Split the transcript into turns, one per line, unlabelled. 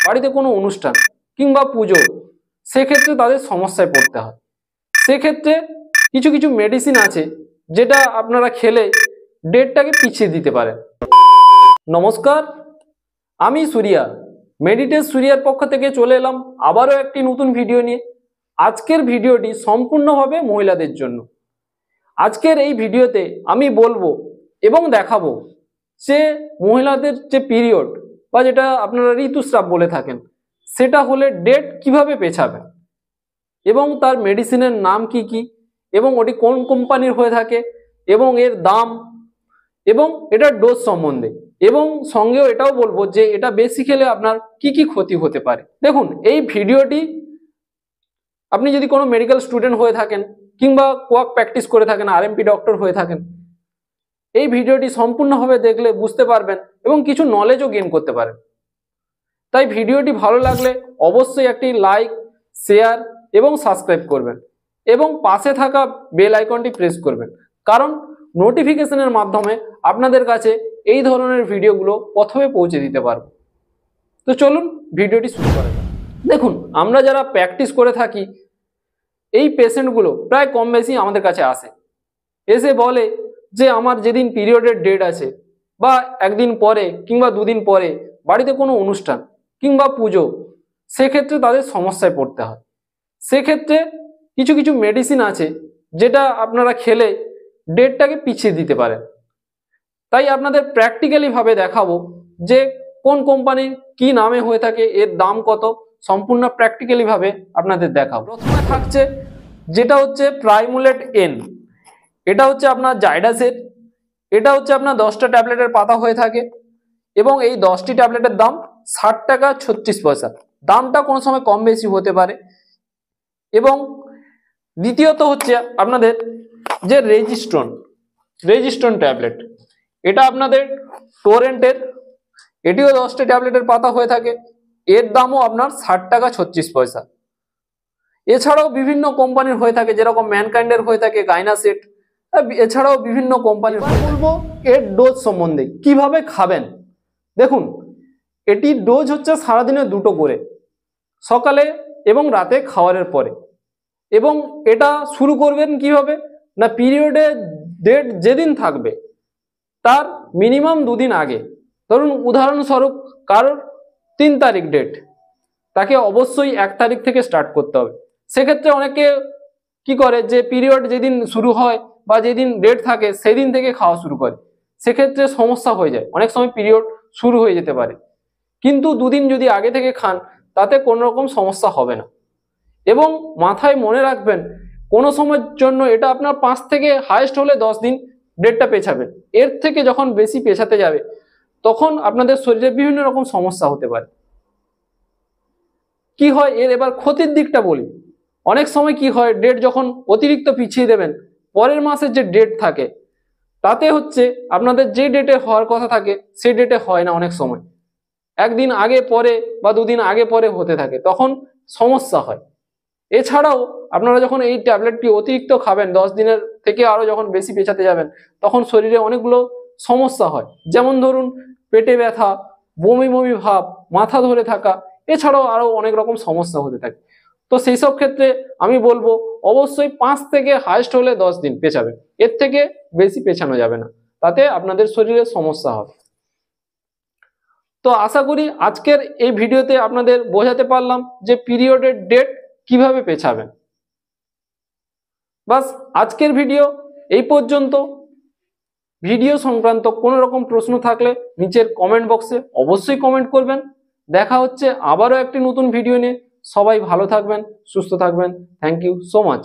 বাড়িতে কোনো অনুষ্ঠান কিংবা পুজো, সেক্ষেত্রে তাদের সমস্যায় পড়তে হয়। সেক্ষেত্রে কিছু কিছু মেডিসিন আছে যেটা আপনারা খেলে ডেটটাকে পিছিয়ে দিতে পারেন। নমস্কার, আমি সুরিয়া, মেডিটেস সুরিয়ার পক্ষ থেকে চলে এলাম আবারও একটি নতুন ভিডিও নিয়ে। আজকের ভিডিওটি সম্পূর্ণভাবে মহিলাদের জন্য। আজকের এই ভিডিওতে আমি বলবো এবং দেখাবো যে মহিলাদের যে পিরিয়ড বা যেটা আপনারা ঋতুস্রাব বলে থাকেন, সেটা হলে ডেট কিভাবে পেছাবেন এবং তার মেডিসিনের নাম কি কি এবং ওটি কোন কোম্পানির হয়ে থাকে এবং এর দাম এবং এটার ডোজ সম্বন্ধে, এবং সঙ্গেও এটাও বলবো যে এটা বেশি খেলে আপনার কি কি ক্ষতি হতে পারে। দেখুন, এই ভিডিওটি আপনি যদি কোনো মেডিকেল স্টুডেন্ট হয়ে থাকেন কিংবা কোয়াক প্র্যাকটিস করে থাকেন, আরএমপি ডক্টর হয়ে থাকেন, এই ভিডিওটি সম্পূর্ণভাবে দেখলে বুঝতে পারবেন এবং কিছু নলেজও গেইন করতে পারেন। তাই ভিডিওটি ভালো লাগলে অবশ্যই একটি লাইক, শেয়ার এবং সাবস্ক্রাইব করবেন এবং পাশে থাকা বেল আইকনটি প্রেস করবেন, কারণ নোটিফিকেশনের মাধ্যমে আপনাদের কাছে এই ধরনের ভিডিওগুলো প্রথমে পৌঁছে দিতে পারবো। তো চলুন ভিডিওটি শুরু করা যাক। দেখুন, আমরা যারা প্র্যাকটিস করে থাকি, এই পেশেন্টগুলো প্রায় কম বেশি আমাদের কাছে আসে, এসে বলে যে আমার যেদিন পিরিয়ডের ডেট আছে বা একদিন পরে কিংবা দুদিন পরে বাড়িতে কোনো অনুষ্ঠান কিংবা পুজো, সেক্ষেত্রে তাদের সমস্যায় পড়তে হয়। সেক্ষেত্রে কিছু কিছু মেডিসিন আছে যেটা আপনারা খেলে ডেটটাকে পিছিয়ে দিতে পারেন। তাই আপনাদের প্র্যাকটিক্যালি ভাবে দেখাবো যে কোন কোম্পানির কি নামে হয়ে থাকে, এর দাম কত, সম্পূর্ণ প্র্যাকটিক্যালি ভাবে আপনাদের দেখাবো। প্রথমে থাকছে যেটা হচ্ছে প্রাইমুলেট এন। এটা হচ্ছে আপনার জাইডাসের। এটা হচ্ছে আপনার 10টা ট্যাবলেটের পাতা হয়ে থাকে এবং এই 10টি ট্যাবলেটের দাম 60 টাকা 36 পয়সা। দামটা কোনো সময় কম বেশি হতে পারে। এবং দ্বিতীয়ত হচ্ছে আপনাদের যে রেজিস্ট্রন ট্যাবলেট, এটা আপনাদের টোরেন্টের। এটিও 10টা ট্যাবলেটের পাতা হয়ে থাকে, এর দামও আপনার 60 টাকা 36 পয়সা। এছাড়াও বিভিন্ন কোম্পানির হয়ে থাকে, যেরকম ম্যানকাইন্ডের হয়ে থাকে গাইনাসেট, এছাড়াও বিভিন্ন কোম্পানির। বলবো এর ডোজ সম্বন্ধে, কিভাবে খাবেন। দেখুন, এটির ডোজ হচ্ছে সারাদিনে 2টো করে, সকালে এবং রাতে খাওয়ারের পরে। এবং এটা শুরু করবেন কিভাবে না, পিরিয়ডে ডেট যেদিন থাকবে তার মিনিমাম 2 দিন আগে। ধরুন উদাহরণস্বরূপ কারোর 3 তারিখ ডেট, তাকে অবশ্যই 1 তারিখ থেকে স্টার্ট করতে হবে। সেক্ষেত্রে অনেকে কি করে যে পিরিয়ড যেদিন শুরু হয় বা যেদিন ডেট থাকে সেদিন থেকে খাওয়া শুরু করে, সেক্ষেত্রে সমস্যা হয়ে যায়, অনেক সময় পিরিয়ড শুরু হয়ে যেতে পারে। কিন্তু 2 দিন যদি আগে থেকে খান তাতে কোনো রকম সমস্যা হবে না। এবং মাথায় মনে রাখবেন, কোনো সময়ের জন্য এটা আপনার 5 থেকে হাইয়েস্ট হলে 10 দিন ডেটটা পেছাবেন। এর থেকে যখন বেশি পেছাতে যাবে তখন আপনাদের শরীরে বিভিন্ন রকম সমস্যা হতে পারে। কি হয় এর এবার ক্ষতির দিকটা বলি। অনেক সময় কি হয়, ডেট যখন অতিরিক্ত পিছিয়ে দেবেন, পরের মাসের যে ডেট থাকে তাতে হচ্ছে আপনাদের যে ডেটে হওয়ার কথা থাকে সেই ডেটে হয় না। অনেক সময় একদিন আগে পরে বা 2 দিন আগে পরে হতে থাকে, তখন সমস্যা হয়। এছাড়াও আপনারা যখন এই ট্যাবলেটটি অতিরিক্ত খাবেন, 10 দিনের থেকে আরো যখন বেশি পেছাতে যাবেন, তখন শরীরে অনেকগুলো সমস্যা হয়। যেমন ধরুন পেটে ব্যথা, বমি বমি ভাব, মাথা ধরে থাকা, এছাড়াও আরো অনেক রকম সমস্যা হতে থাকে। তো সেই সব ক্ষেত্রে আমি বলবো অবশ্যই 5 থেকে হাইয়েস্ট হলে 10 দিন পেছাবেন, এর থেকে বেশি পেছানো যাবে না, তাতে আপনাদের শরীরে সমস্যা হবে। তো আশা করি আজকের এই ভিডিওতে আপনাদের বোঝাতে পারলাম যে পিরিয়ডের ডেট কিভাবে পেছাবেন। বাস, আজকের ভিডিও এই পর্যন্ত। ভিডিও সংক্রান্ত কোনো রকম প্রশ্ন থাকলে নিচের কমেন্ট বক্সে অবশ্যই কমেন্ট করবেন। দেখা হচ্ছে আবারও একটি নতুন ভিডিও নিয়ে। সবাই ভালো থাকবেন, সুস্থ থাকবেন। Thank you so much.